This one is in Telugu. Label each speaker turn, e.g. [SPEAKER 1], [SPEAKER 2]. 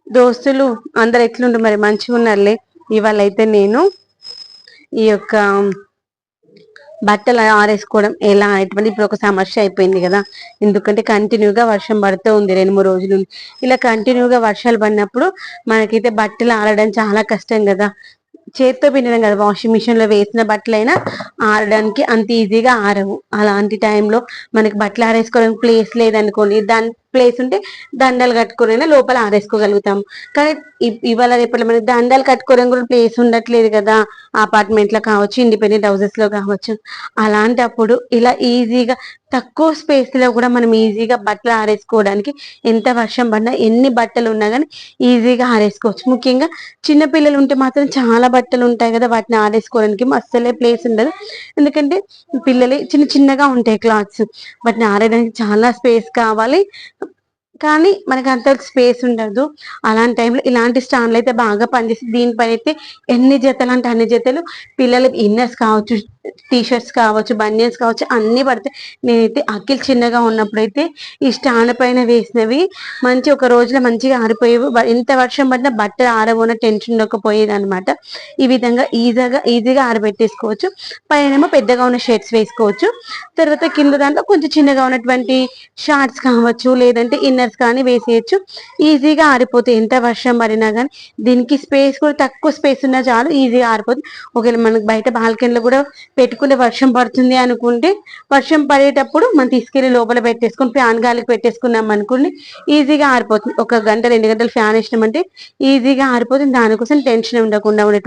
[SPEAKER 1] దోస్తులు అందరు ఎట్లుండ్రు మరి మంచిగా ఉన్నారులే. ఇవాళ అయితే నేను ఈ యొక్క బట్టలు ఆరేసుకోవడం ఎలా ఎటువంటి ఇప్పుడు ఒక సమస్య అయిపోయింది కదా. ఎందుకంటే కంటిన్యూగా వర్షం పడుతూ ఉంది 2-3 రోజుల నుండి. ఇలా కంటిన్యూగా వర్షాలు పడినప్పుడు మనకైతే బట్టలు ఆరడం చాలా కష్టం కదా. చేత్తో పిండడం కదా, వాషింగ్ మిషన్ లో వేసిన బట్టలైనా ఆరడానికి అంత ఈజీగా ఆరవు. అలాంటి టైంలో మనకి బట్టలు ఆరేసుకోవడానికి ప్లేస్ లేదనుకోండి, దాని ప్లేస్ ఉంటే దండలు కట్టుకునైనా లోపల ఆరేసుకోగలుగుతాం. కానీ ఇవాళ రేపట్లో మనకి దండాలు కట్టుకోవడం కూడా ప్లేస్ ఉండట్లేదు కదా. అపార్ట్మెంట్ లో కావచ్చు, ఇండిపెండెంట్ హౌసెస్ లో కావచ్చు. అలాంటప్పుడు ఇలా ఈజీగా తక్కువ స్పేస్ లో కూడా మనం ఈజీగా బట్టలు ఆరేసుకోవడానికి, ఎంత వర్షం పడినా ఎన్ని బట్టలు ఉన్నా కానీ ఈజీగా ఆరేసుకోవచ్చు. ముఖ్యంగా చిన్న పిల్లలు ఉంటే మాత్రం చాలా బట్టలు ఉంటాయి కదా, వాటిని ఆరేసుకోవడానికి అస్సలే ప్లేస్ ఉండదు. ఎందుకంటే పిల్లలు చిన్న చిన్నగా ఉంటాయి క్లాత్స్, వాటిని ఆరేయడానికి చాలా స్పేస్ కావాలి. కానీ మనకి అంత స్పేస్ ఉండదు. అలాంటి టైంలో ఇలాంటి స్టాండ్లు అయితే బాగా పనిచేస్తుంది. దీనిపైన అయితే ఎన్ని జతలు అంటే అన్ని జతలు, పిల్లలకి ఇన్నర్స్ కావచ్చు, టీషర్ట్స్ కావచ్చు, బనియన్స్ కావచ్చు, అన్ని పడతాయి. నేనైతే అఖిల్ చిన్నగా ఉన్నప్పుడైతే ఈ స్టాండ్ పైన వేసినవి మంచి ఒక రోజులో మంచిగా ఆరిపోయేవి. ఎంత వర్షం పడినా బట్టలు ఆరబోన టెన్షన్ ఉండకపోయేది అనమాట. ఈ విధంగా ఈజీగా ఆరబెట్టేసుకోవచ్చు. పైన పెద్దగా ఉన్న షర్ట్స్ వేసుకోవచ్చు. తర్వాత కింద దాంట్లో కొంచెం చిన్నగా ఉన్నటువంటి షార్ట్స్ కావచ్చు, లేదంటే ఇన్నర్స్ కానీ వేసేయచ్చు. ఈజీగా ఆరిపోతాయి ఎంత వర్షం పడినా కానీ. దీనికి స్పేస్ కూడా తక్కువ స్పేస్ ఉన్నా చాలు, ఈజీగా ఆరిపోతుంది. ఒకవేళ మనకు బయట బాల్కనీలో కూడా పెట్టుకుంటే వర్షం పడుతుంది అనుకుంటే, వర్షం పడేటప్పుడు మనం తీసుకెళ్లి లోపల పెట్టేసుకుని ఫ్యాన్ గాలికి పెట్టేసుకున్నాం అనుకోండి, ఈజీగా ఆరిపోతుంది. 1 గంట 2 గంటలు ఫ్యాన్ వేసినామంటే ఈజీగా ఆరిపోతుంది. దానికోసం టెన్షన్ ఉండకుండా ఉండేటువంటి